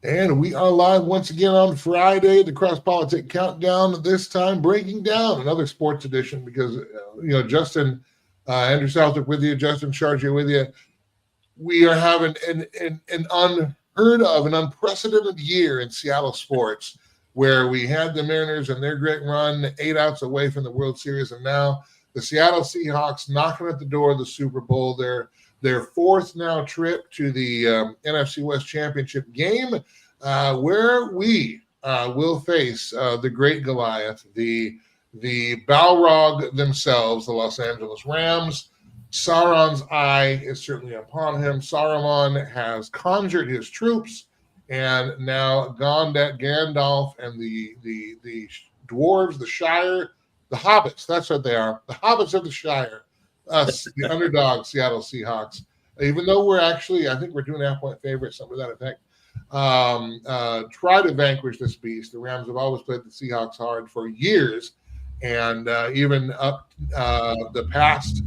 And we are live once again on Friday, the CrossPolitic Countdown, this time breaking down another sports edition because, Justin, Andrew Southwick with you, Justin Chartier with you. We are having an unheard of, an unprecedented year in Seattle sports where we had the Mariners and their great run 8 outs away from the World Series, and now the Seattle Seahawks knocking at the door of the Super Bowl. Their fourth now trip to the NFC West Championship game, where we will face the great Goliath, the Balrog themselves, the Los Angeles Rams. Sauron's eye is certainly upon him. Saruman has conjured his troops, and now Gandalf and the dwarves, the Shire, the hobbits, that's what they are, the hobbits of the Shire, us, the underdog Seattle Seahawks, even though we're actually, I think we're 2.5-point favorites, something to that effect, try to vanquish this beast. The Rams have always played the Seahawks hard for years, and even up the past,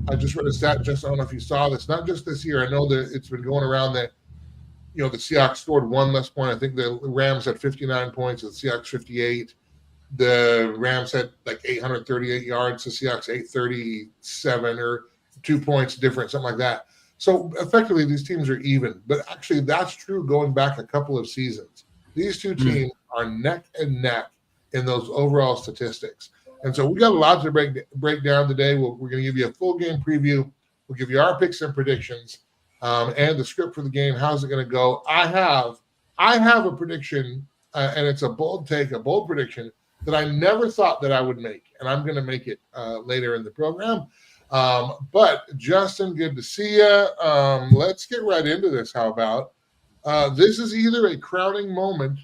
I just read a stat, just I don't know if you saw this, not just this year, I know that it's been going around that, the Seahawks scored one less point. I think the Rams had 59 points, and the Seahawks 58. The Rams had like 838 yards, the Seahawks 837, or 2 points different, something like that. So effectively, these teams are even. But actually, that's true going back a couple of seasons. These two teams are neck and neck in those overall statistics. And so we got a lot to break down today. We're going to give you a full game preview. We'll give you our picks and predictions, and the script for the game. How's it going to go? I have a prediction, and it's a bold take, a bold prediction that I never thought that I would make, and I'm going to make it later in the program. But Justin, good to see you. Let's get right into this. How about this is either a crowning moment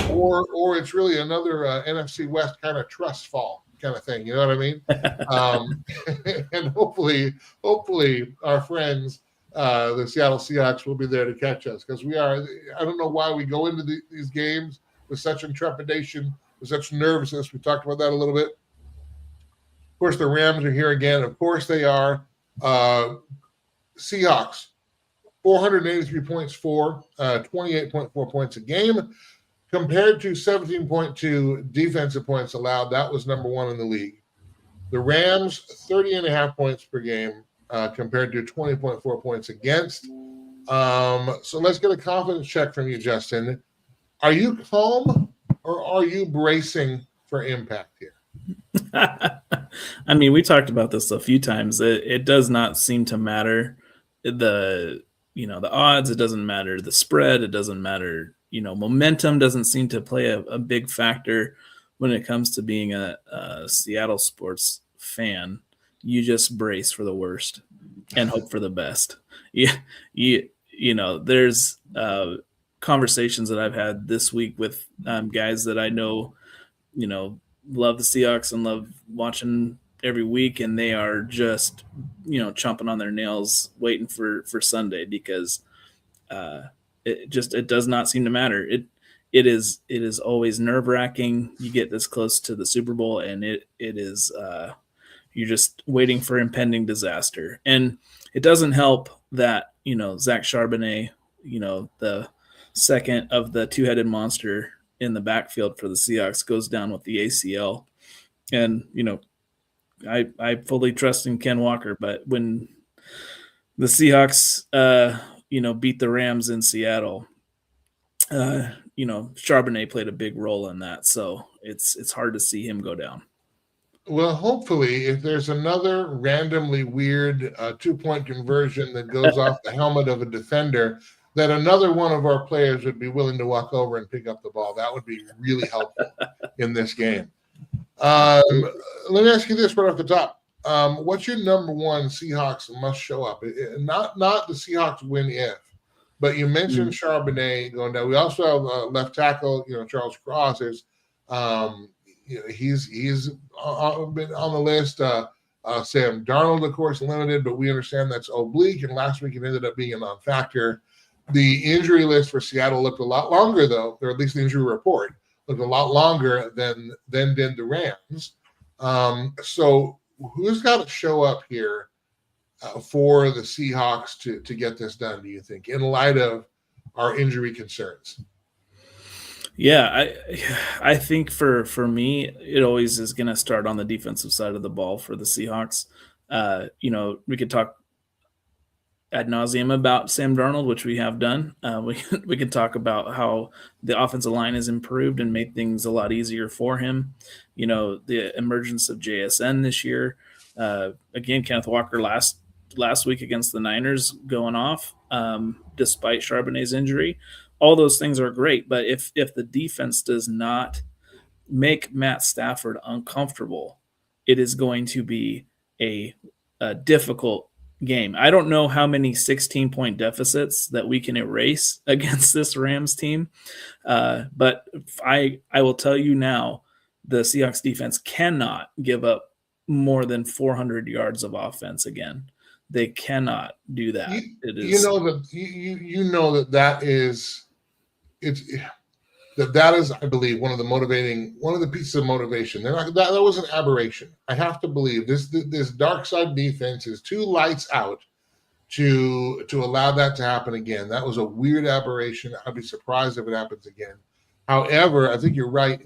or it's really another NFC West kind of trust fall kind of thing. You know what I mean? And hopefully our friends, the Seattle Seahawks, will be there to catch us, because we are. I don't know why we go into these games with such intrepidation, with such nervousness. We talked about that a little bit. Of course, the Rams are here again. Of course, they are. Seahawks, 483 points for 28.4 points a game, compared to 17.2 defensive points allowed. That was number one in the league. The Rams, 30.5 points per game, compared to 20.4 points against. So let's get a confidence check from you, Justin. Are you calm or are you bracing for impact here? I mean, we talked about this a few times. It does not seem to matter the odds. It doesn't matter the spread. It doesn't matter. Momentum doesn't seem to play a big factor when it comes to being a Seattle sports fan. You just brace for the worst and hope for the best. There's conversations that I've had this week with guys that I know, love the Seahawks and love watching every week, and they are just, chomping on their nails waiting for Sunday, because it does not seem to matter. It is always nerve-wracking. You get this close to the Super Bowl, and it is you're just waiting for impending disaster. And it doesn't help that Zach Charbonnet, the second of the two-headed monster in the backfield for the Seahawks, goes down with the ACL. And I fully trust in Ken Walker, but when the Seahawks beat the Rams in Seattle, Charbonnet played a big role in that, so it's hard to see him go down. Well, hopefully, if there's another randomly weird 2-point conversion that goes off the helmet of a defender, that another one of our players would be willing to walk over and pick up the ball. That would be really helpful in this game. Let me ask you this right off the top. What's your number one Seahawks must show up? Not the Seahawks win if, but you mentioned Charbonnet going down. We also have left tackle, Charles Cross. There's, he's been on the list. Sam Darnold, of course, limited, but we understand that's oblique, and last week it ended up being a non-factor. The injury list for Seattle looked a lot longer, though, or at least the injury report looked a lot longer than did the Rams. So who's got to show up here for the Seahawks to get this done, do you think, in light of are injury concerns. Yeah, I think for me, it always is going to start on the defensive side of the ball for the Seahawks. We could talk ad nauseum about Sam Darnold, which we have done. We can talk about how the offensive line has improved and made things a lot easier for him. The emergence of JSN this year. Again, Kenneth Walker last week against the Niners going off despite Charbonnet's injury. All those things are great, but if the defense does not make Matt Stafford uncomfortable, it is going to be a difficult game. I don't know how many 16-point deficits that we can erase against this Rams team, but I will tell you now, the Seahawks defense cannot give up more than 400 yards of offense again. They cannot do that. That is, I believe, one of the pieces of motivation. That was an aberration. I have to believe this dark side defense is too lights out to allow that to happen again. That was a weird aberration. I'd be surprised if it happens again. However, I think you're right.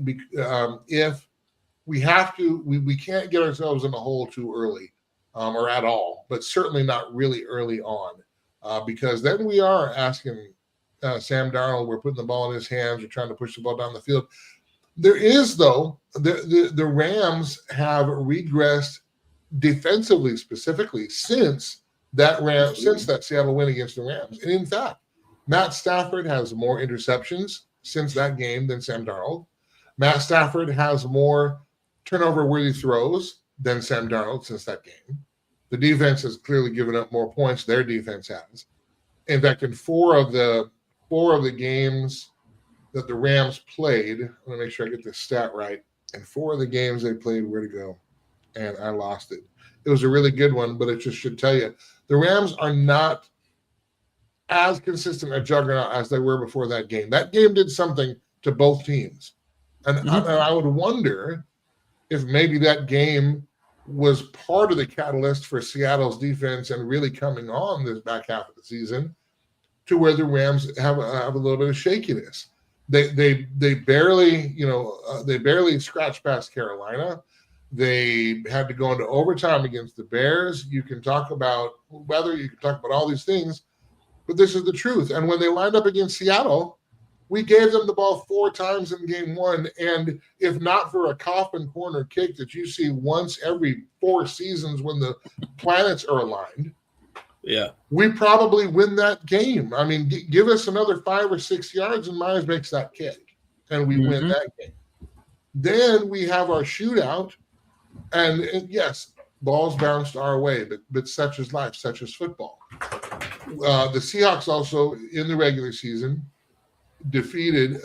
If we have to, we can't get ourselves in a hole too early, or at all, but certainly not really early on, because then we are asking Sam Darnold, we're putting the ball in his hands, we're trying to push the ball down the field. There is, though, the Rams have regressed defensively, specifically since that Seattle win against the Rams. And in fact, Matt Stafford has more interceptions since that game than Sam Darnold. Matt Stafford has more turnover-worthy throws than Sam Darnold since that game. The defense has clearly given up more points. Their defense has. In fact, in four of the games that the Rams played, I'm going to make sure I get this stat right. In 4 of the games they played, where to go? And I lost it. It was a really good one, but it just should tell you the Rams are not as consistent a juggernaut as they were before that game. That game did something to both teams. And I would wonder if maybe that game was part of the catalyst for Seattle's defense and really coming on this back half of the season to where the Rams have a little bit of shakiness. They barely scratched past Carolina. They had to go into overtime against the Bears. You can talk about weather, you can talk about all these things, but this is the truth. And when they lined up against Seattle, we gave them the ball 4 times in game 1. And if not for a coffin corner kick that you see once every 4 seasons when the planets are aligned, we probably win that game. I mean, give us another 5 or 6 yards and Myers makes that kick, and we win that game. Then we have our shootout, and yes, balls bounced our way, but such is life, such is football. The Seahawks also, in the regular season, defeated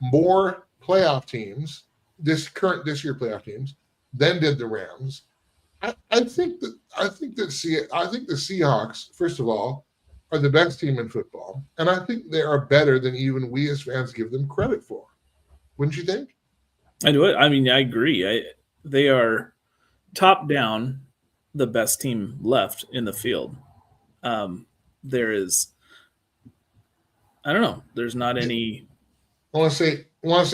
more playoff teams, this year playoff teams, than did the Rams. I think the Seahawks, first of all, are the best team in football, and I think they are better than even we as fans give them credit for. Wouldn't you think? I do. I mean, I agree. They are top down the best team left in the field. There is, I don't know. There's not any. I want to say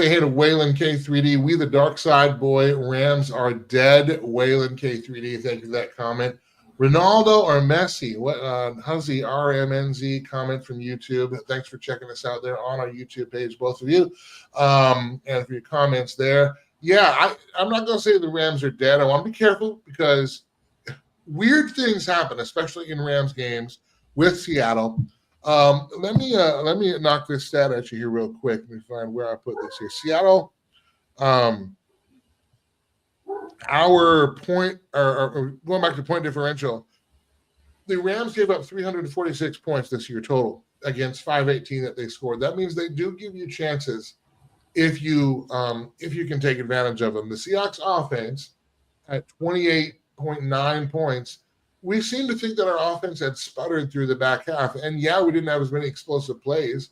hey to Waylon K3D. We the dark side boy. Rams are dead. Waylon K3D. Thank you for that comment. Ronaldo or Messi? What Huzzy RMNZ comment from YouTube. Thanks for checking us out there on our YouTube page, both of you, and for your comments there. Yeah, I'm not going to say the Rams are dead. I want to be careful because weird things happen, especially in Rams games with Seattle. Let me knock this stat at you here real quick. Let me find where I put this here. Seattle, our point, or going back to point differential, the Rams gave up 346 points this year total against 518 that they scored. That means they do give you chances if you can take advantage of them. The Seahawks offense at 28.9 points. We seem to think that our offense had sputtered through the back half. And yeah, we didn't have as many explosive plays,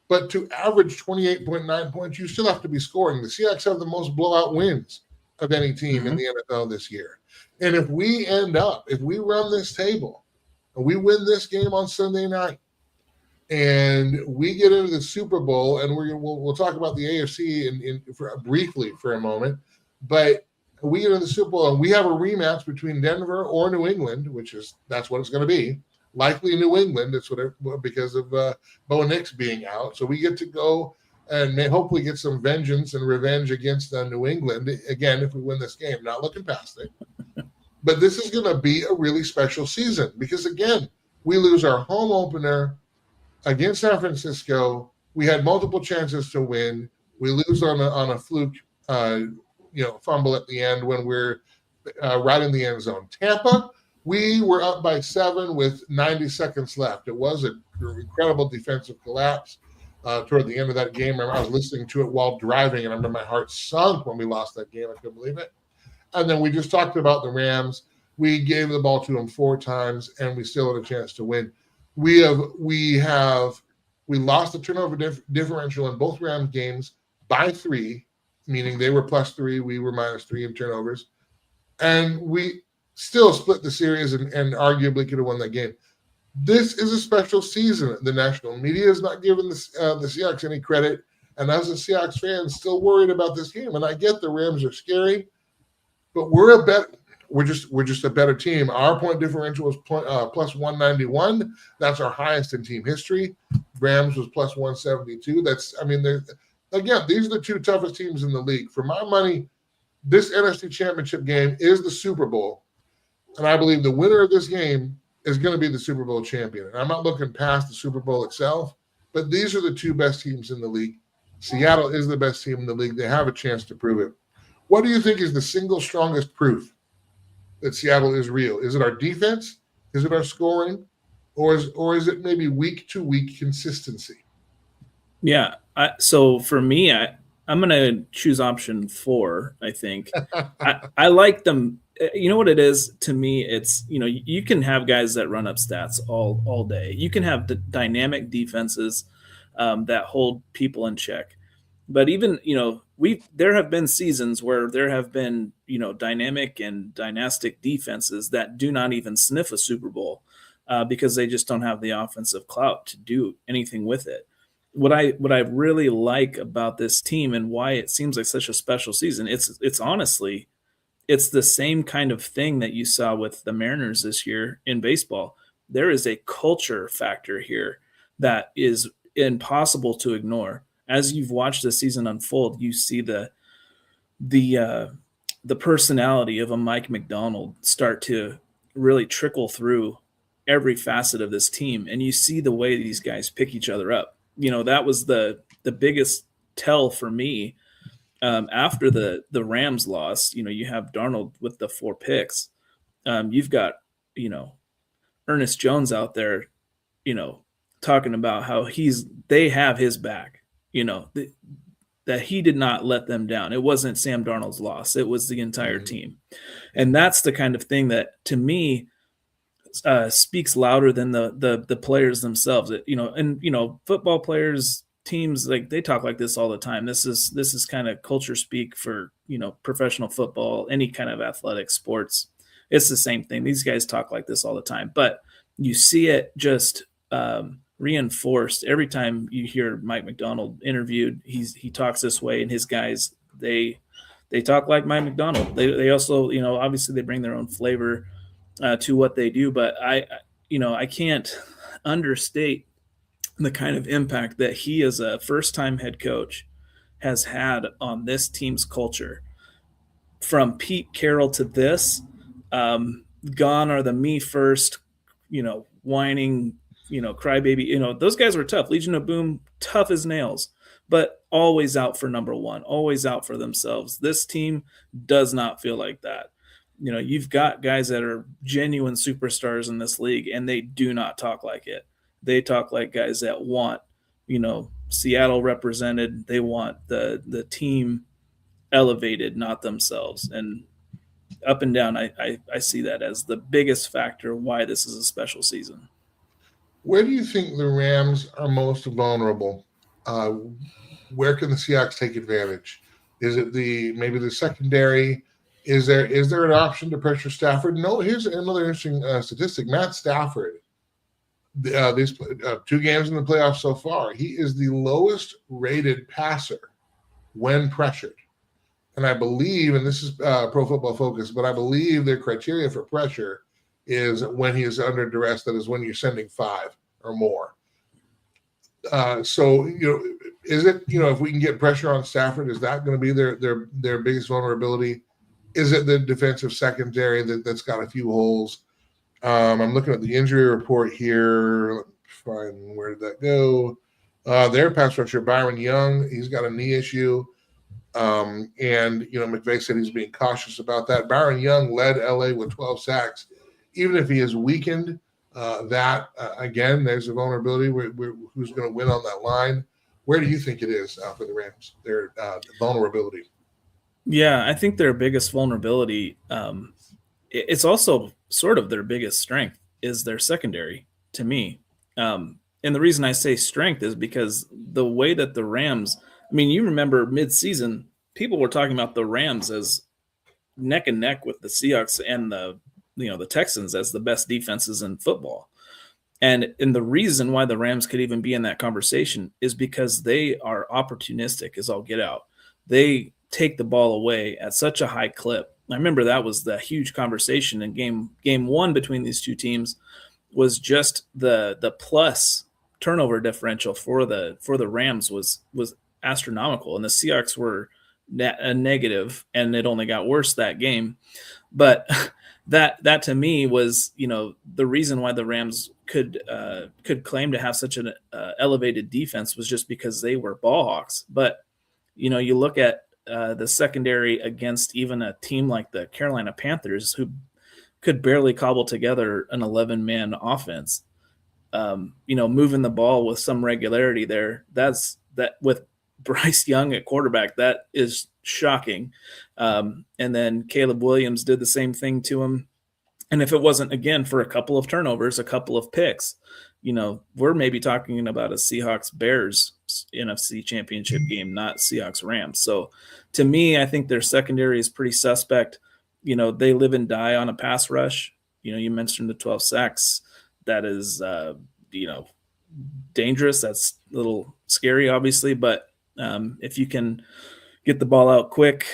but to average 28.9 points, you still have to be scoring. The Seahawks have the most blowout wins of any team in the NFL this year. And if we run this table and we win this game on Sunday night, and we get into the Super Bowl, and we'll talk about the AFC briefly for a moment, but we get into the Super Bowl, and we have a rematch between Denver or New England, that's what it's going to be. Likely New England. That's because of Bo Nix being out. So we get to go and hopefully get some vengeance and revenge against New England again if we win this game. Not looking past it, but this is going to be a really special season because again we lose our home opener against San Francisco. We had multiple chances to win. We lose on a fluke, fumble at the end when we're right in the end zone. Tampa, we were up by 7 with 90 seconds left. It was an incredible defensive collapse toward the end of that game. I was listening to it while driving, and I remember my heart sunk when we lost that game. I couldn't believe it. And then we just talked about the Rams. We gave the ball to them 4 times, and we still had a chance to win. We lost the turnover differential in both Rams games by 3, meaning they were +3, we were -3 in turnovers, and we still split the series and arguably could have won that game. This is a special season. The national media is not giving the Seahawks any credit, and as a Seahawks fan, still worried about this game. And I get the Rams are scary, but we're just a better team. Our point differential was +191. That's our highest in team history. Rams was +172. Again, these are the 2 toughest teams in the league. For my money, this NFC Championship game is the Super Bowl, and I believe the winner of this game is going to be the Super Bowl champion. And I'm not looking past the Super Bowl itself, but these are the 2 best teams in the league. Seattle is the best team in the league. They have a chance to prove it. What do you think is the single strongest proof that Seattle is real? Is it our defense? Is it our scoring? Or is it maybe week-to-week consistency? Yeah. So for me, I'm going to choose option 4, I think. I like them. You know what it is to me? It's, you can have guys that run up stats all day. You can have dynamic defenses that hold people in check. But even, there have been seasons where there have been, dynamic and dynastic defenses that do not even sniff a Super Bowl because they just don't have the offensive clout to do anything with it. What I really like about this team and why it seems like such a special season, it's honestly, it's the same kind of thing that you saw with the Mariners this year in baseball. There is a culture factor here that is impossible to ignore. As you've watched the season unfold, you see the personality of a Mike Macdonald start to really trickle through every facet of this team, and you see the way these guys pick each other up. That was the biggest tell for me after the Rams loss. You have Darnold with the 4 picks. You've got Ernest Jones out there, talking about how they have his back. That he did not let them down. It wasn't Sam Darnold's loss. It was the entire team. And that's the kind of thing that, to me, speaks louder than the players themselves. Football players, teams, like, they talk like this all the time. This is kind of culture speak for, professional football, any kind of athletic sports. It's the same thing. These guys talk like this all the time, but you see it just reinforced every time you hear Mike Macdonald interviewed. He talks this way, and his guys, they talk like Mike Macdonald. They also, obviously they bring their own flavor to what they do, but I can't understate the kind of impact that he, as a first-time head coach, has had on this team's culture. From Pete Carroll to this, gone are the me first, whining, crybaby. Those guys were tough. Legion of Boom, tough as nails, but always out for number one, always out for themselves. This team does not feel like that. You've got guys that are genuine superstars in this league, and they do not talk like it. They talk like guys that want, Seattle represented. They want the team elevated, not themselves. And up and down, I see that as the biggest factor why this is a special season. Where do you think the Rams are most vulnerable? Where can the Seahawks take advantage? Is it maybe the secondary? Is there an option to pressure Stafford? No. Here's another interesting statistic. Matt Stafford these 2 games in the playoffs so far, he is the lowest rated passer when pressured. And I believe, and this is Pro Football Focus, but I believe their criteria for pressure is when he is under duress. That is when you're sending 5 or more. So, is it, if we can get pressure on Stafford, is that going to be their biggest vulnerability? Is it the defensive secondary that's got a few holes? I'm looking at the injury report here. Let me find, where did that go? Their pass rusher, Byron Young, he's got a knee issue. And McVay said he's being cautious about that. Byron Young led LA with 12 sacks. Even if he is weakened, again, there's a vulnerability. Who's going to win on that line? Where do you think it is for the Rams, their vulnerability? Yeah, I think their biggest vulnerability, it's also sort of their biggest strength, is their secondary, to me. And the reason I say strength is because the way that the Rams, you remember mid-season, people were talking about the Rams as neck and neck with the Seahawks and the Texans as the best defenses in football. And the reason why the Rams could even be in that conversation is because they are opportunistic as all get out. They take the ball away at such a high clip. I remember that was the huge conversation in game 1 between these two teams, was just the plus turnover differential for the Rams was astronomical, and the Seahawks were a negative, and it only got worse that game. But that to me was, the reason why the Rams could claim to have such an elevated defense was just because they were ball hawks. But you look at the secondary against even a team like the Carolina Panthers, who could barely cobble together an 11-man offense. Moving the ball with some regularity there, that with Bryce Young at quarterback, that is shocking. And then Caleb Williams did the same thing to him. And if it wasn't, again, for a couple of turnovers, a couple of picks, we're maybe talking about a Seahawks-Bears NFC Championship game, not Seahawks-Rams. So to me, I think their secondary is pretty suspect. They live and die on a pass rush. You mentioned the 12 sacks. That is, dangerous. That's a little scary, obviously. But if you can get the ball out quick,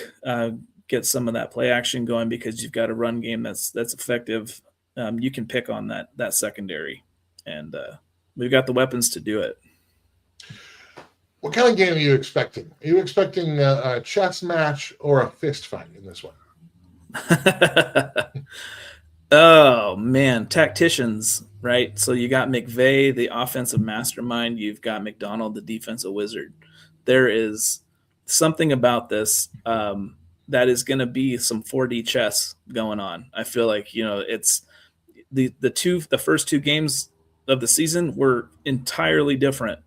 get some of that play action going because you've got a run game that's effective, you can pick on that secondary. And we've got the weapons to do it. What kind of game are you expecting? Are you expecting a chess match or a fist fight in this one? Oh, man. Tacticians, right? So you got McVay, the offensive mastermind. You've got McDonald, the defensive wizard. There is something about this that is going to be some 4D chess going on. I feel like, it's the first 2 games of the season were entirely different.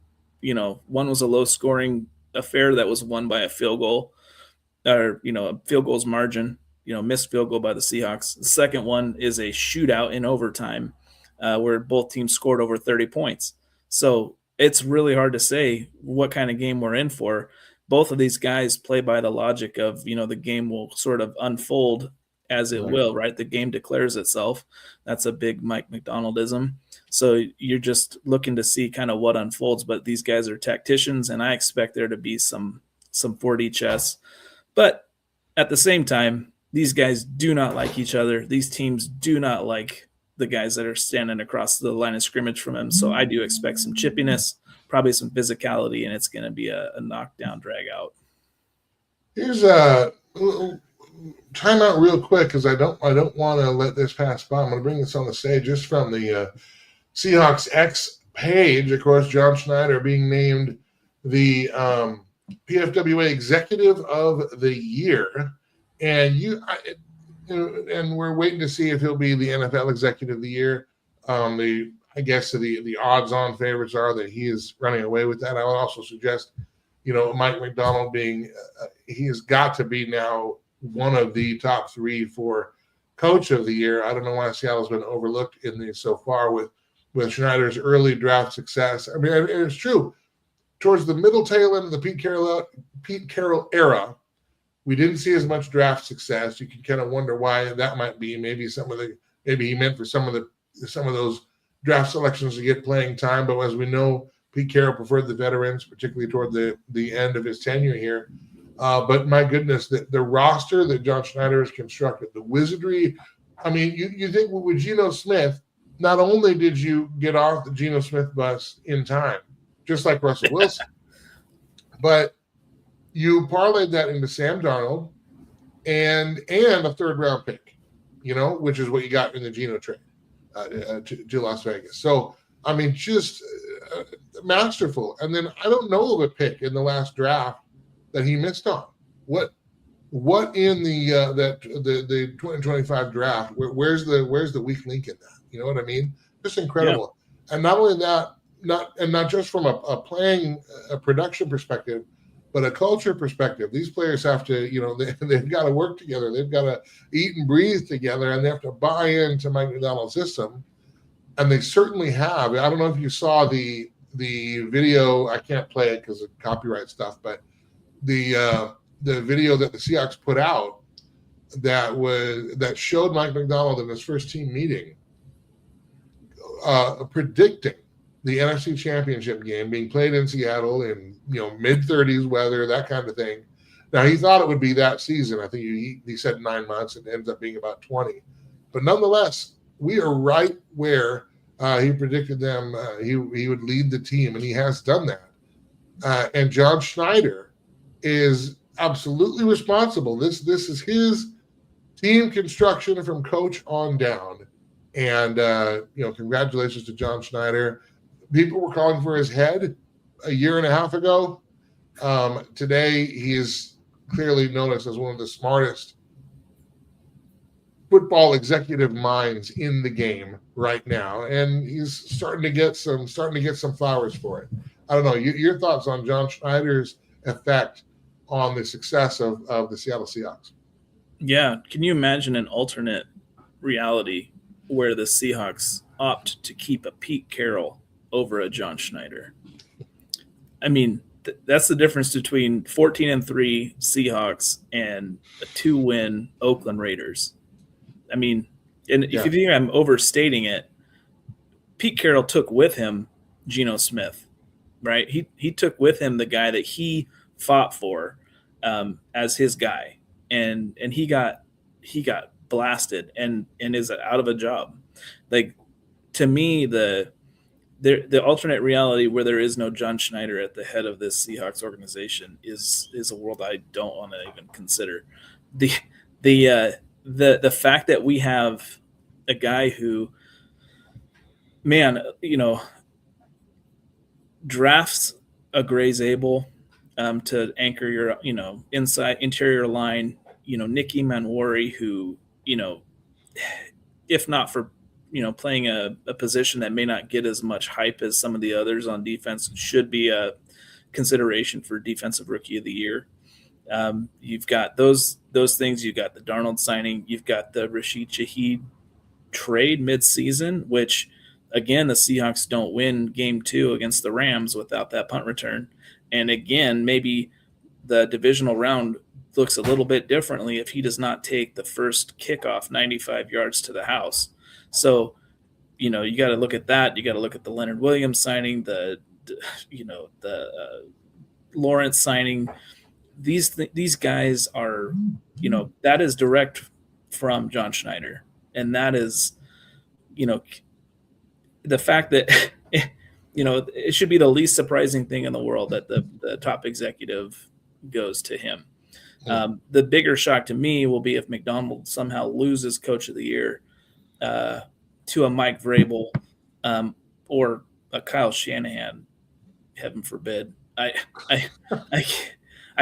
One was a low-scoring affair that was won by a field goal, or a field goal's margin. Missed field goal by the Seahawks. The second one is a shootout in overtime where both teams scored over 30 points. So it's really hard to say what kind of game we're in for. Both of these guys play by the logic of, the game will sort of unfold as it will, right? The game declares itself. That's a big Mike McDonaldism. So you're just looking to see kind of what unfolds. But these guys are tacticians, and I expect there to be some 4D chess. But at the same time, these guys do not like each other. These teams do not like the guys that are standing across the line of scrimmage from them. So I do expect some chippiness, probably some physicality, and it's going to be a knockdown, drag out. Here's a time out real quick because I don't want to let this pass by. I'm going to bring this on the stage just from the Seahawks X page. Of course, John Schneider being named the PFWA Executive of the Year. And and we're waiting to see if he'll be the NFL Executive of the Year. I guess the odds-on favorites are that he is running away with that. I would also suggest, Mike McDonald being he has got to be now one of the top 3 for Coach of the Year. I don't know why Seattle's been overlooked in this so far with Schneider's early draft success. It's true. Towards the middle tail end of the Pete Carroll era, we didn't see as much draft success. You can kind of wonder why that might be. Maybe he meant for some of those draft selections to get playing time. But as we know, Pete Carroll preferred the veterans, particularly toward the end of his tenure here. But my goodness, the roster that John Schneider has constructed, the wizardry. I mean, you think with Geno Smith, not only did you get off the Geno Smith bus in time, just like Russell Wilson, but you parlayed that into Sam Darnold and a third-round pick, which is what you got in the Geno trade to Las Vegas. So, I mean, just masterful. And then I don't know of a pick in the last draft that he missed on. What in the 2025 draft? Where's the weak link in that? You know what I mean? Just incredible. Yeah. And not only that, not just from a production perspective, but a culture perspective. These players have to, they've got to work together. They've got to eat and breathe together, and they have to buy into Mike Macdonald's system. And they certainly have. I don't know if you saw the video. I can't play it because of copyright stuff, but the video that the Seahawks put out that showed Mike Macdonald in his first team meeting predicting the NFC Championship game being played in Seattle in mid-30s weather, that kind of thing. Now, he thought it would be that season. I think he said 9 months, and it ends up being about 20. But nonetheless, we are right where he predicted them. He would lead the team, and he has done that. And John Schneider is absolutely responsible. This is his team construction from coach on down. And, congratulations to John Schneider. People were calling for his head a year and a half ago. Today, he is clearly noticed as one of the smartest football executive minds in the game right now, and he's starting to get some flowers for it. I don't know. Your thoughts on John Schneider's effect on the success of the Seattle Seahawks? Yeah, can you imagine an alternate reality where the Seahawks opt to keep a Pete Carroll over a John Schneider? I mean, that's the difference between 14-3 Seahawks and a 2-win Oakland Raiders. I mean, and if you think I'm overstating it, Pete Carroll took with him Geno Smith, right? He took with him the guy that he fought for as his guy, and he got blasted and is out of a job. Like, to me, the alternate reality where there is no John Schneider at the head of this Seahawks organization is a world I don't want to even consider. The fact that we have a guy who, drafts a Gray Zabel to anchor your, interior line, Nicky Manwari, who, if not for, playing a position that may not get as much hype as some of the others on defense, should be a consideration for Defensive Rookie of the Year. You've got those things. You've got the Darnold signing. You've got the Rashid Shaheed trade midseason, which, again, the Seahawks don't win game 2 against the Rams without that punt return. And again, maybe the divisional round looks a little bit differently if he does not take the first kickoff 95 yards to the house. So, you got to look at that. You got to look at the Leonard Williams signing, the Lawrence signing. These guys are, that is direct from John Schneider. And that is, the fact that, it should be the least surprising thing in the world that the top executive goes to him. The bigger shock to me will be if McDonald somehow loses Coach of the Year to a Mike Vrabel or a Kyle Shanahan, heaven forbid. I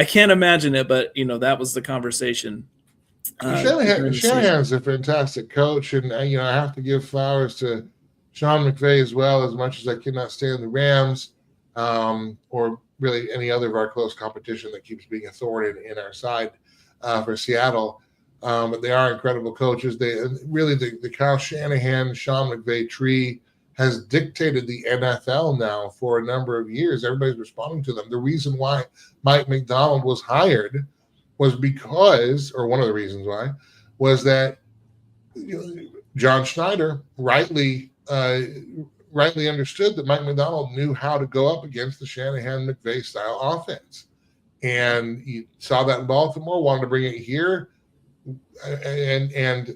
can't imagine it, but that was the conversation. Shanahan's a fantastic coach, and I have to give flowers to Sean McVay as well, as much as I cannot stand the Rams or really any other of our close competition that keeps being a thorn in our side for Seattle. But they are incredible coaches. They really the Kyle Shanahan, Sean McVay tree has dictated the NFL now for a number of years. Everybody's responding to them. The reason why Mike Macdonald was hired was because, or one of the reasons why, was that John Schneider rightly rightly understood that Mike Macdonald knew how to go up against the Shanahan-McVay style offense. And he saw that in Baltimore, wanted to bring it here. And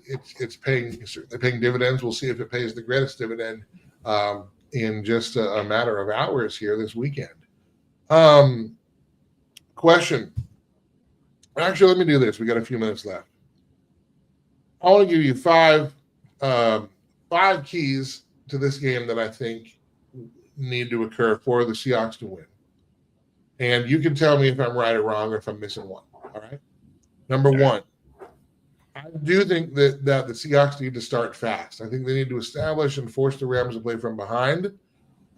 it's certainly paying dividends. We'll see if it pays the greatest dividend in just a matter of hours here this weekend. Question. Actually, let me do this. We got a few minutes left. I want to give you five keys to this game that I think need to occur for the Seahawks to win. And you can tell me if I'm right or wrong or if I'm missing one. All right. Number one, I do think that the Seahawks need to start fast. I think they need to establish and force the Rams to play from behind.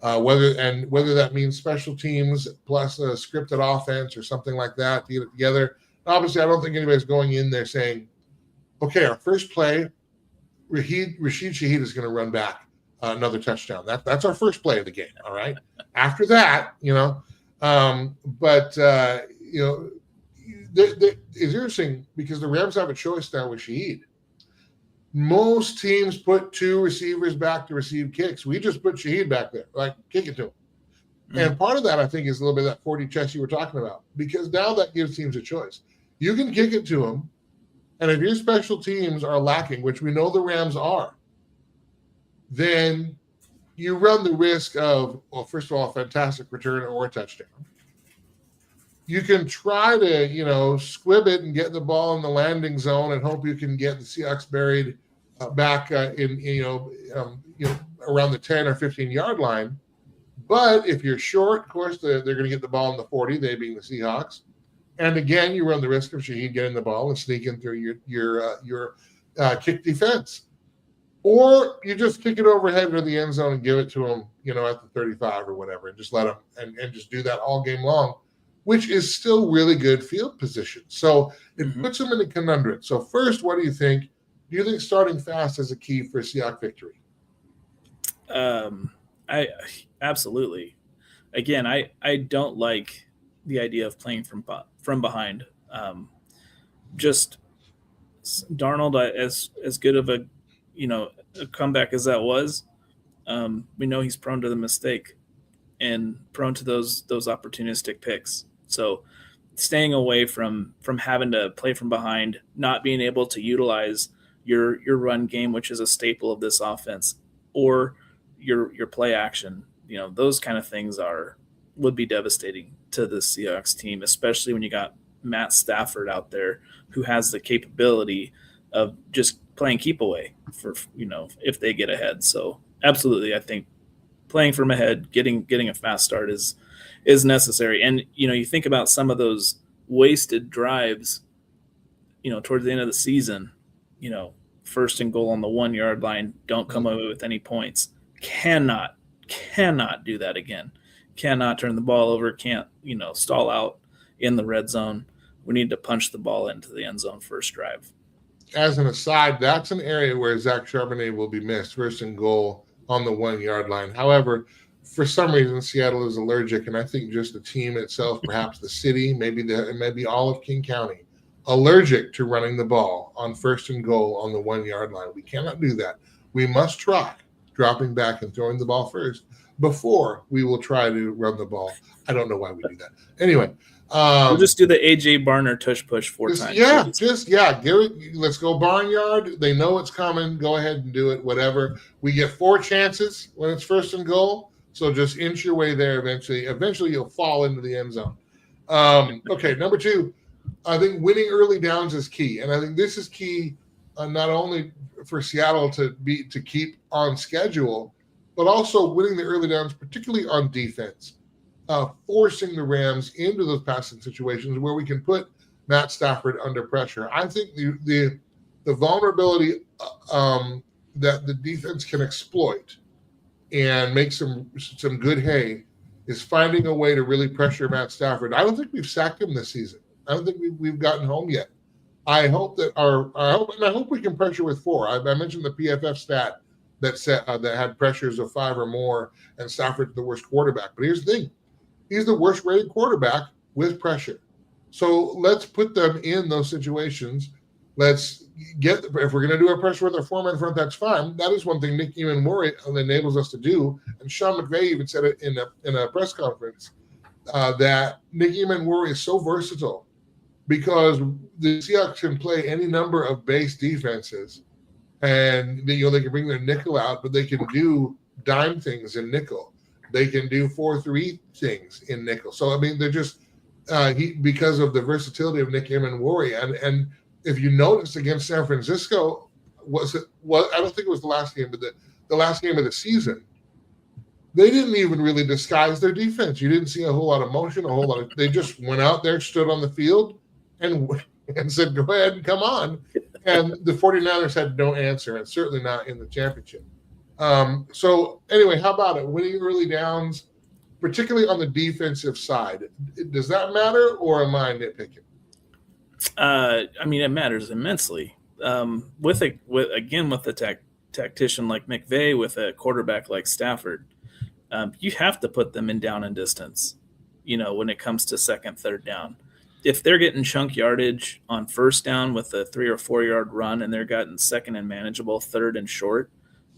Whether that means special teams plus a scripted offense or something like that to get it together. Obviously, I don't think anybody's going in there saying, okay, our first play, Rashid Shaheed is going to run back another touchdown. That's our first play of the game. All right. After that, it's interesting because the Rams have a choice now with Shaheed. Most teams put two receivers back to receive kicks. We just put Shaheed back there, like kick it to him. Mm-hmm. And part of that, I think, is a little bit of that 40 chess you were talking about, because now that gives teams a choice. You can kick it to him, and if your special teams are lacking, which we know the Rams are, then you run the risk of, well, first of all, a fantastic return or a touchdown. You can try to, squib it and get the ball in the landing zone and hope you can get the Seahawks buried back around the 10 or 15-yard line. But if you're short, of course, they're going to get the ball in the 40, they being the Seahawks. And again, you run the risk of Shaheed getting the ball and sneaking through your kick defense. Or you just kick it overhead to the end zone and give it to him, at the 35 or whatever, and just let him and just do that all game long, which is still really good field position. So it puts them in a conundrum. So first, what do you think? Do you think starting fast is a key for a Seahawks victory? I absolutely. Again, I don't like the idea of playing from behind. Just Darnold, as good of a comeback as that was, we know he's prone to the mistake and prone to those opportunistic picks. So staying away from having to play from behind, not being able to utilize your run game, which is a staple of this offense, or your play action, those kind of things would be devastating to the Seahawks team, especially when you got Matt Stafford out there who has the capability of just playing keep away for if they get ahead. So absolutely, I think playing from ahead, getting a fast start is necessary. And you think about some of those wasted drives, towards the end of the season, first and goal on the 1 yard line, don't come away with any points. Cannot do that again. Cannot turn the ball over. Can't stall out in the red zone. We need to punch the ball into the end zone first drive. As an aside, that's an area where Zach Charbonnet will be missed, first and goal on the 1 yard line. However, for some reason, Seattle is allergic, and I think just the team itself, perhaps the city, maybe all of King County, allergic to running the ball on first and goal on the 1 yard line. We cannot do that. We must try dropping back and throwing the ball first before we will try to run the ball. I don't know why we do that. Anyway. We'll just do the A.J. Barner tush push 4 times. Give it. Let's go barnyard. They know it's coming. Go ahead and do it, whatever. We get 4 chances when it's first and goal, so just inch your way there eventually. Eventually, you'll fall into the end zone. Okay, number 2, I think winning early downs is key, and I think this is key not only for Seattle to keep on schedule, but also winning the early downs, particularly on defense. Forcing the Rams into those passing situations where we can put Matt Stafford under pressure. I think the vulnerability that the defense can exploit and make some good hay is finding a way to really pressure Matt Stafford. I don't think we've sacked him this season. I don't think we've gotten home yet. I hope that I hope we can pressure with 4. I mentioned the PFF stat that had pressures of 5 or more, and Stafford's the worst quarterback. But here's the thing. He's the worst rated quarterback with pressure. So let's put them in those situations Let's if we're going to do a pressure with our 4 men in front, that's fine. That is one thing Nick Eamon-Murray enables us to do. And Sean McVay even said it in a press conference that Nick Eamon-Murray is so versatile because the Seahawks can play any number of base defenses, and they can bring their nickel out, but they can do dime things in nickel. They can do 4-3 things in nickel. So I mean, they're just because of the versatility of Nick Eamon-Murray, and if you notice against San Francisco, I don't think it was the last game, but the last game of the season, they didn't even really disguise their defense. You didn't see a whole lot of motion, they just went out there, stood on the field, and said, go ahead and come on. And the 49ers had no answer, and certainly not in the championship. So anyway, how about it? Winning early downs, particularly on the defensive side. Does that matter, or am I nitpicking? I mean, it matters immensely. With a tactician like McVay, with a quarterback like Stafford, you have to put them in down and distance, when it comes to second, third down. If they're getting chunk yardage on first down with a 3 or 4 yard run, and they're getting second and manageable, third and short,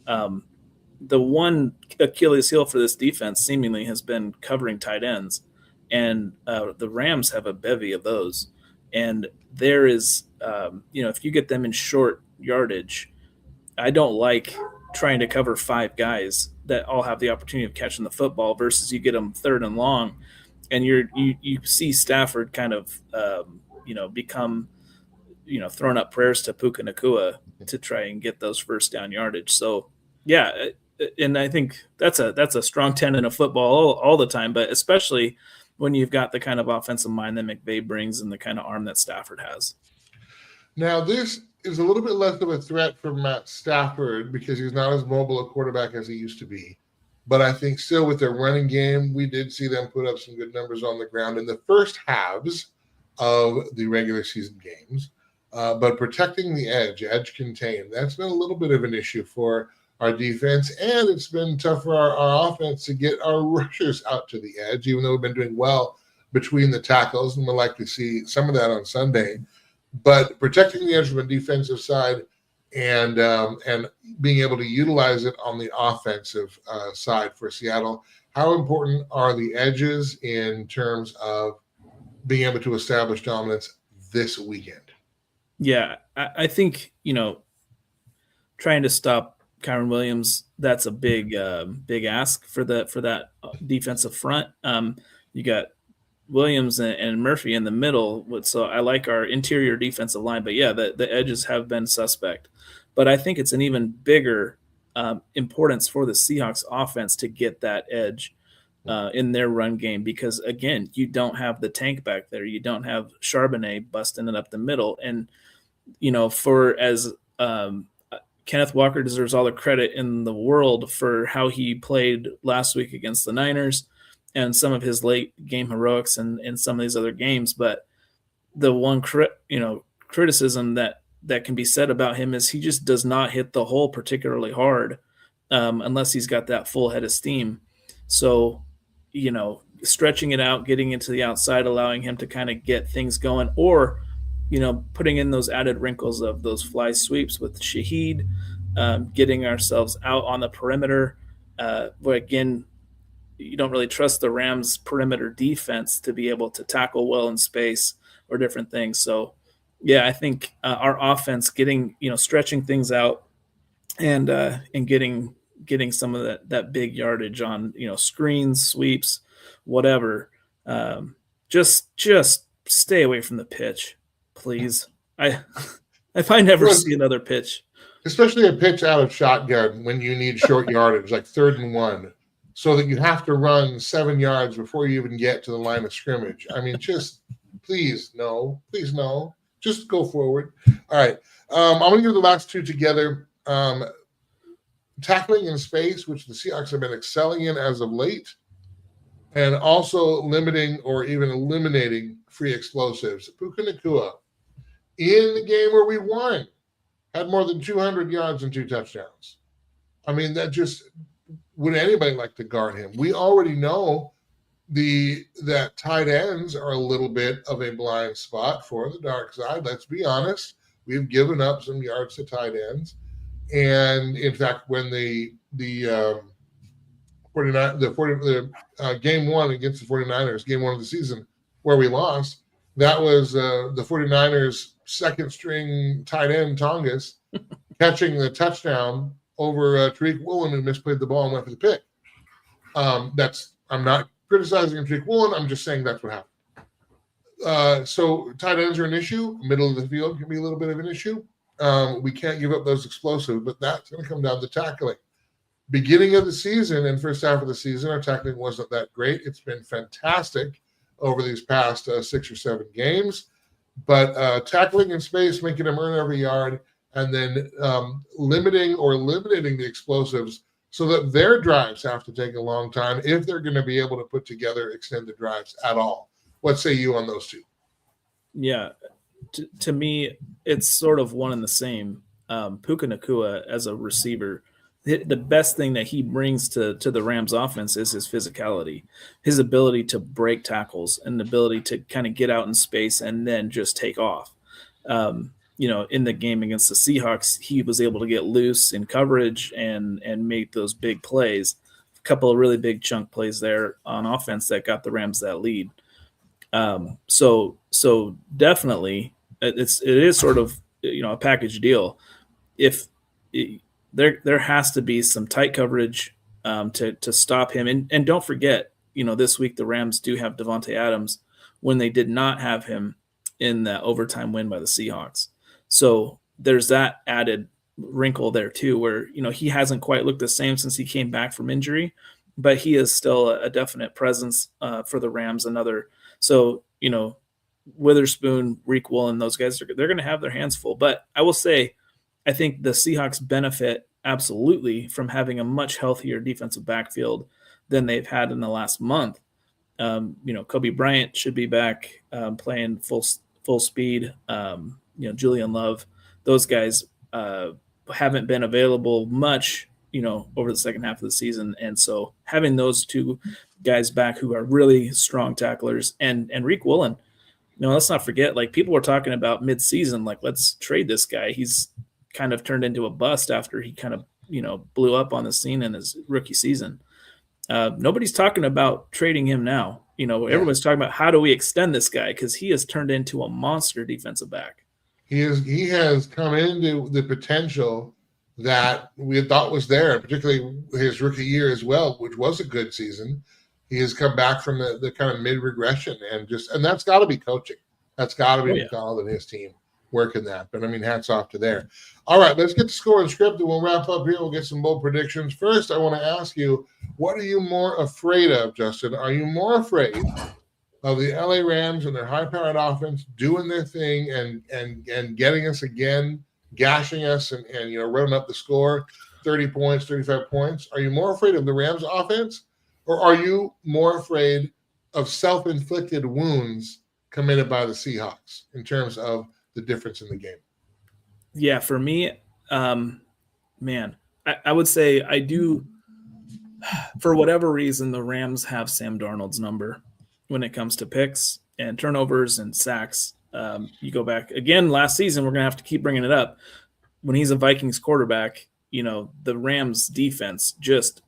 the one Achilles heel for this defense seemingly has been covering tight ends. And the Rams have a bevy of those. And there is, if you get them in short yardage, I don't like trying to cover 5 guys that all have the opportunity of catching the football versus you get them third and long, and you see Stafford kind of, become, throwing up prayers to Puka Nacua to try and get those first down yardage. So, yeah, and I think that's a strong tenet of football all the time, but especially when you've got the kind of offensive mind that McVay brings and the kind of arm that Stafford has. Now, this is a little bit less of a threat for Matt Stafford because he's not as mobile a quarterback as he used to be. But I think still with their running game, we did see them put up some good numbers on the ground in the first halves of the regular season games. But protecting the edge contained, that's been a little bit of an issue for our defense, and it's been tough for our offense to get our rushers out to the edge, even though we've been doing well between the tackles, and we'll likely see some of that on Sunday. But protecting the edge from a defensive side and being able to utilize it on the offensive side for Seattle, how important are the edges in terms of being able to establish dominance this weekend? Yeah, I think, trying to stop Kyren Williams, that's a big ask for that defensive front. You got Williams and Murphy in the middle, so I like our interior defensive line. But yeah, the edges have been suspect. But I think it's an even bigger importance for the Seahawks offense to get that edge in their run game because, again, you don't have the tank back there. You don't have Charbonnet busting it up the middle. And, Kenneth Walker deserves all the credit in the world for how he played last week against the Niners and some of his late game heroics and some of these other games. But the one criticism that can be said about him is he just does not hit the hole particularly hard unless he's got that full head of steam. So, stretching it out, getting into the outside, allowing him to kind of get things going, or putting in those added wrinkles of those fly sweeps with Shaheed, getting ourselves out on the perimeter. But again, you don't really trust the Rams' perimeter defense to be able to tackle well in space or different things. So, yeah, I think our offense stretching things out and getting some of that big yardage on screens, sweeps, whatever. Just stay away from the pitch, please. If I never see another pitch, especially a pitch out of shotgun when you need short yardage, like 3rd and 1, so that you have to run 7 yards before you even get to the line of scrimmage. I mean, just please no, just go forward. All right, I'm going to give the last two together. Tackling in space, which the Seahawks have been excelling in as of late, and also limiting or even eliminating free explosives. Puka Nacua, in the game where we won, had more than 200 yards and 2 touchdowns. I mean, would anybody like to guard him? We already know that tight ends are a little bit of a blind spot for the dark side. Let's be honest. we've given up some yards to tight ends. And in fact, when the 49 game one against the 49ers, game one of the season, where we lost, that was the 49ers second string tight end Tongas catching the touchdown over Tariq Woolen, who misplayed the ball and went for the pick. I'm not criticizing Tariq Woolen. I'm just saying that's what happened. So tight ends are an issue. Middle of the field can be a little bit of an issue. We can't give up those explosives, but that's going to come down to tackling. Beginning of the season and first half of the season, our tackling wasn't that great. It's been fantastic over these past 6 or 7 games. But tackling in space, making them earn every yard, and then limiting or eliminating the explosives so that their drives have to take a long time if they're going to be able to put together extended drives at all. What say you on those two? Yeah, to me, it's sort of one and the same. Puka Nacua as a receiver, the best thing that he brings to the Rams offense is his physicality, his ability to break tackles and the ability to kind of get out in space and then just take off. In the game against the Seahawks, he was able to get loose in coverage and make those big plays, a couple of really big chunk plays there on offense that got the Rams that lead. So definitely it is sort of, a package deal. If there has to be some tight coverage to stop him. And don't forget, this week the Rams do have Devontae Adams when they did not have him in the overtime win by the Seahawks. So there's that added wrinkle there too, where, he hasn't quite looked the same since he came back from injury, but he is still a definite presence for the Rams. So, Witherspoon, Reek Woolen, those guys, they're going to have their hands full. But I will say, I think the Seahawks benefit absolutely from having a much healthier defensive backfield than they've had in the last month. Kobe Bryant should be back playing full speed. Julian Love, those guys haven't been available much, over the second half of the season. And so having those two guys back who are really strong tacklers and Reek Woolen, let's not forget, people were talking about mid-season, let's trade this guy. He's kind of turned into a bust after he kind of, blew up on the scene in his rookie season. Nobody's talking about trading him now. Everyone's talking about how do we extend this guy, because he has turned into a monster defensive back. He has come into the potential that we thought was there, particularly his rookie year as well, which was a good season. He has come back from the kind of mid-regression and that's got to be coaching. That's got to be McDonald and his team working that. But, hats off to there. All right, let's get the score and script, and we'll wrap up here. We'll get some bold predictions. First, I want to ask you, what are you more afraid of, Justin? Are you more afraid of the LA Rams and their high-powered offense doing their thing and getting us again, gashing us and running up the score, 30 points, 35 points? Are you more afraid of the Rams offense, or are you more afraid of self-inflicted wounds committed by the Seahawks in terms of the difference in the game? Yeah, for me, I would say I do. For whatever reason, the Rams have Sam Darnold's number when it comes to picks and turnovers and sacks. You go back again last season, we're going to have to keep bringing it up. When he's a Vikings quarterback, the Rams defense just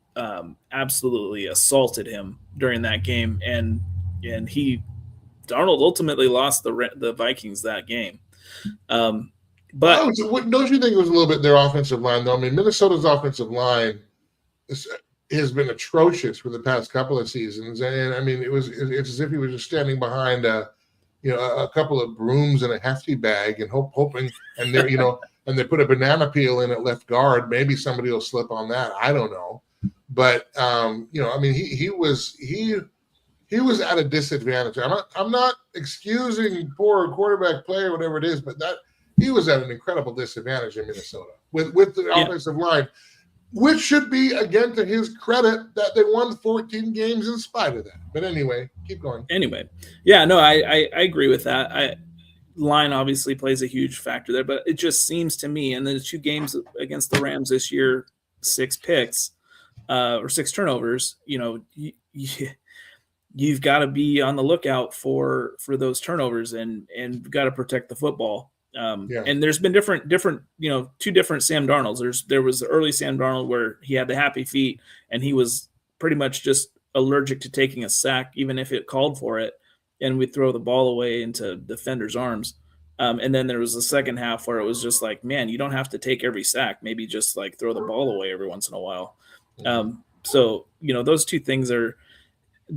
absolutely assaulted him during that game. And Darnold ultimately lost the Vikings that game. But don't you think it was a little bit their offensive line, though? Minnesota's offensive line has been atrocious for the past couple of seasons, and it's as if he was just standing behind a couple of brooms and a hefty bag and hoping, and they and they put a banana peel in at left guard. Maybe somebody will slip on that. I don't know, but he was at a disadvantage. I'm not excusing poor quarterback play or whatever it is, but that he was at an incredible disadvantage in Minnesota with the offensive line, which should be, again, to his credit that they won 14 games in spite of that. But anyway, keep going. I agree with that. Line obviously plays a huge factor there, but it just seems to me, and the 2 games against the Rams this year, 6 picks or 6 turnovers, you've got to be on the lookout for those turnovers and got to protect the football. Yeah. And there's been different, two different Sam Darnolds. There was the early Sam Darnold where he had the happy feet and he was pretty much just allergic to taking a sack, even if it called for it, and we'd throw the ball away into defenders' arms. And then there was the second half where it was just like, man, you don't have to take every sack. Maybe just like throw the ball away every once in a while. So, those two things are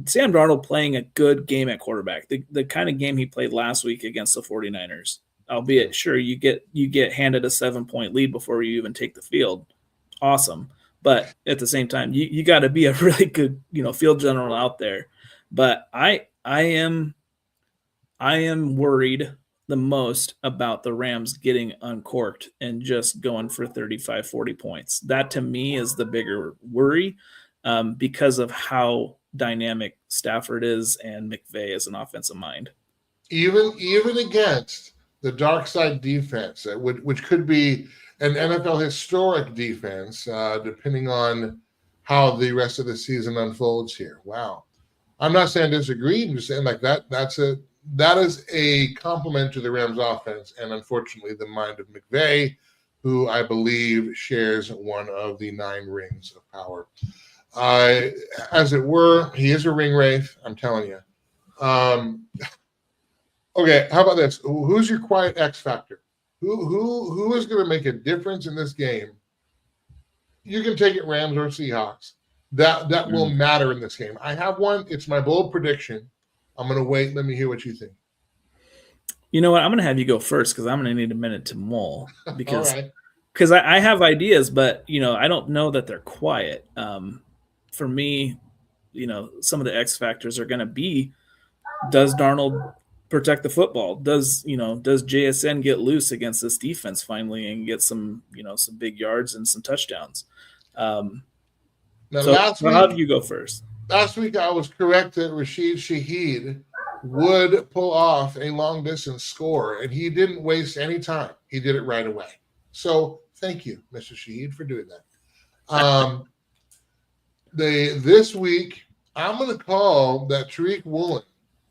Sam Darnold playing a good game at quarterback, the kind of game he played last week against the 49ers, albeit sure you get handed a 7-point lead before you even take the field. Awesome. But at the same time, you got to be a really good, field general out there. But I am worried the most about the Rams getting uncorked and just going for 35, 40 points. That to me is the bigger worry because of how dynamic Stafford is and McVay as an offensive mind. Even against the dark side defense, which could be an NFL historic defense, depending on how the rest of the season unfolds here. Wow. I'm not saying disagree. I'm just saying like that is a compliment to the Rams offense, and unfortunately the mind of McVay, who I believe shares one of the 9 rings of power. As it were, he is a ring wraith, I'm telling you. Okay, how about this? Who's your quiet X factor? Who is going to make a difference in this game? You can take it Rams or Seahawks. That will matter in this game. I have one. It's my bold prediction. I'm going to wait. Let me hear what you think. You know what? I'm going to have you go first because I'm going to need a minute to mull because All right. I have ideas, but I don't know that they're quiet. For me, some of the X factors are going to be: does Darnold protect the football? Does JSN get loose against this defense finally and get some big yards and some touchdowns? I'll have you go first. Last week, I was correct that Rashid Shaheed would pull off a long-distance score, and he didn't waste any time. He did it right away. So thank you, Mr. Shaheed, for doing that. This week, I'm going to call that Tariq Woolen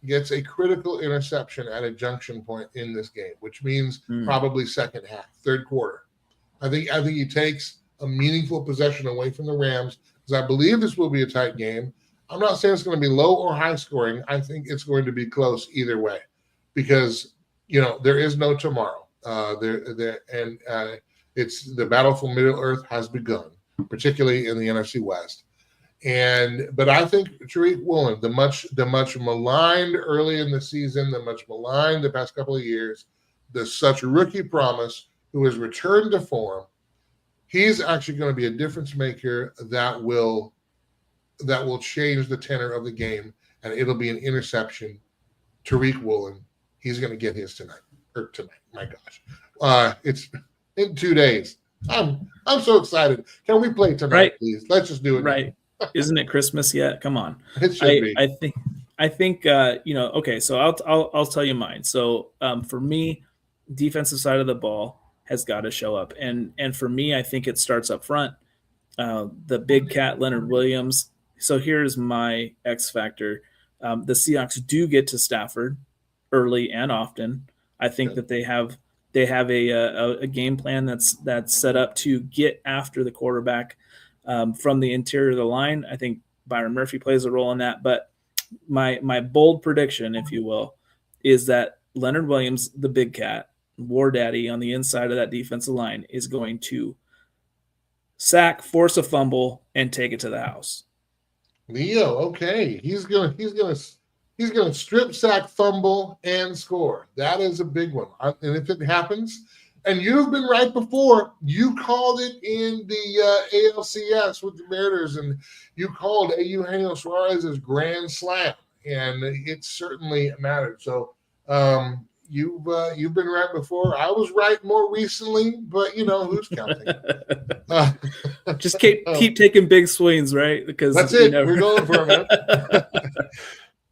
gets a critical interception at a junction point in this game, which means probably second half, third quarter. I think he takes a meaningful possession away from the Rams because I believe this will be a tight game. I'm not saying it's going to be low or high scoring. I think it's going to be close either way because, there is no tomorrow. It's the battle for Middle Earth has begun, particularly in the NFC West. But I think Tariq Woolen, the much maligned early in the season, the much maligned the past couple of years, the such rookie promise who has returned to form, he's actually going to be a difference maker that will change the tenor of the game, and it'll be an interception. Tariq Woolen, he's going to get his tonight. My gosh, it's in 2 days. I'm so excited. Can we play tonight, please? Let's just do it. Right. Isn't it Christmas yet? Come on. It should be. I think okay, so I'll tell you mine. So for me, defensive side of the ball has got to show up. And for me, I think it starts up front. The big cat, Leonard Williams. So here's my X factor. The Seahawks do get to Stafford early and often. I think that they have a game plan that's set up to get after the quarterback from the interior of the line. I think Byron Murphy plays a role in that. But my bold prediction, if you will, is that Leonard Williams, the big cat, War Daddy on the inside of that defensive line, is going to sack, force a fumble, and take it to the house. Leo, okay, he's gonna strip sack, fumble, and score. That is a big one. And if it happens, and you've been right before, you called it in the ALCS with the Mariners, and you called Eugenio Suarez's grand slam, and it certainly mattered. So you've been right before. I was right more recently, but who's counting? Just keep taking big swings, right? Because that's it. We're going for a minute.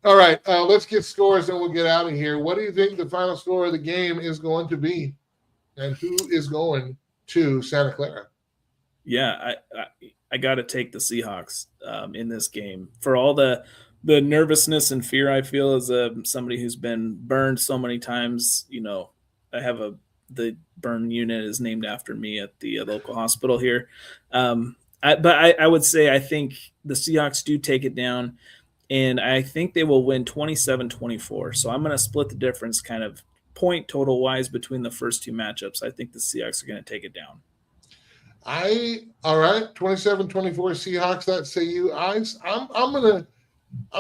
All right, let's get scores and we'll get out of here. What do you think the final score of the game is going to be? And who is going to Santa Clara? Yeah, I got to take the Seahawks in this game for all the nervousness and fear I feel as somebody who's been burned so many times. I have a the burn unit is named after me at the local hospital here. But I would say I think the Seahawks do take it down, and I think they will win 27-24. So I'm going to split the difference kind of point total wise between the first two matchups. I think the Seahawks are going to take it down. All right, 27-24 Seahawks. That say you. I'm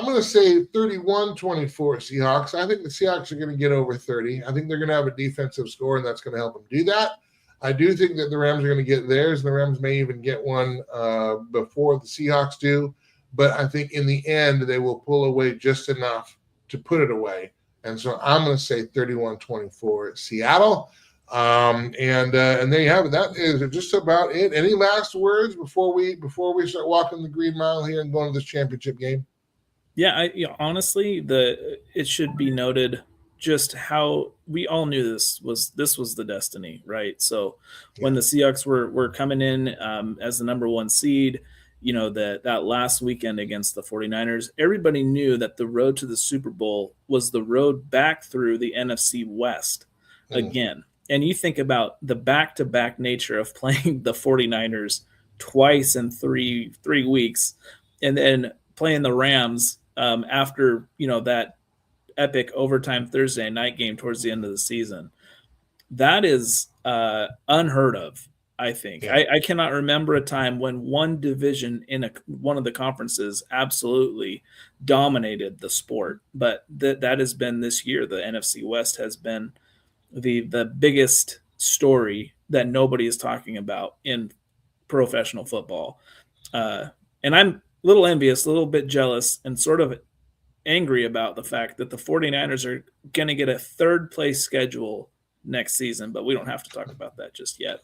gonna say 31-24 Seahawks. I think the Seahawks are going to get over 30. I think they're going to have a defensive score, and that's going to help them do that. I do think that the Rams are going to get theirs. The Rams may even get one before the Seahawks do. But I think in the end, they will pull away just enough to put it away. And so I'm going to say 31-24 Seattle. And there you have it. That is just about it. Any last words before we start walking the green mile here and going to this championship game? Yeah, honestly, it should be noted just how we all knew this was the destiny, right? So when the Seahawks were coming in as the number one seed, that last weekend against the 49ers, everybody knew that the road to the Super Bowl was the road back through the NFC West again. And you think about the back-to-back nature of playing the 49ers twice in three weeks, and then playing the Rams after that epic overtime Thursday night game towards the end of the season. That is unheard of, I think. Yeah. I cannot remember a time when one division in one of the conferences absolutely dominated the sport. But that has been this year. The NFC West has been the biggest story that nobody is talking about in professional football. And I'm a little envious, a little bit jealous, and sort of angry about the fact that the 49ers are going to get a third place schedule next season, but we don't have to talk about that just yet.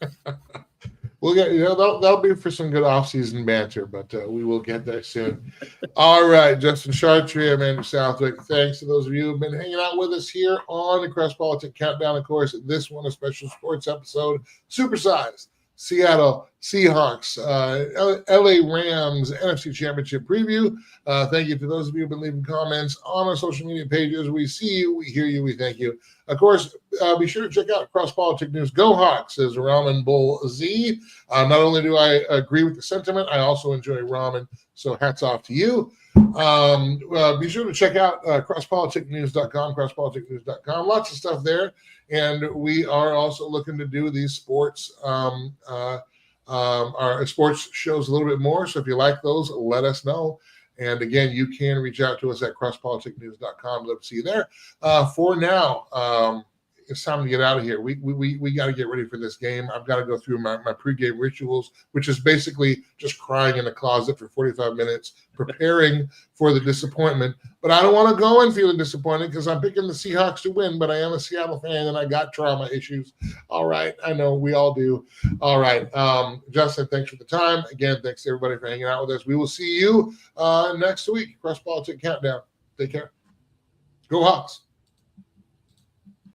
We'll get, that'll be for some good off-season banter, but we will get there soon. All right, Justin Chartree, I'm Andrew Southwick. Thanks to those of you who've been hanging out with us here on the CrossPolitic Countdown. Of course, this one, a special sports episode, supersized. Seattle Seahawks, LA Rams, NFC Championship preview. Thank you to those of you who have been leaving comments on our social media pages. We see you, we hear you, we thank you. Of course, be sure to check out CrossPolitic News. Go Hawks, says Ramen Bull Z. Not only do I agree with the sentiment, I also enjoy ramen, so hats off to you. Be sure to check out CrossPoliticNews.com, CrossPoliticNews.com. Lots of stuff there. And we are also looking to do these sports, our sports shows a little bit more. So if you like those, let us know. And again, you can reach out to us at CrossPoliticNews.com. Love to see you there. For now, it's time to get out of here. We got to get ready for this game. I've got to go through my pregame rituals, which is basically just crying in a closet for 45 minutes, preparing for the disappointment. But I don't want to go and feeling disappointed because I'm picking the Seahawks to win, but I am a Seattle fan and I got trauma issues. All right. I know we all do. All right. Justin, thanks for the time. Again, thanks to everybody for hanging out with us. We will see you next week. CrossPolitic Countdown. Take care. Go Hawks.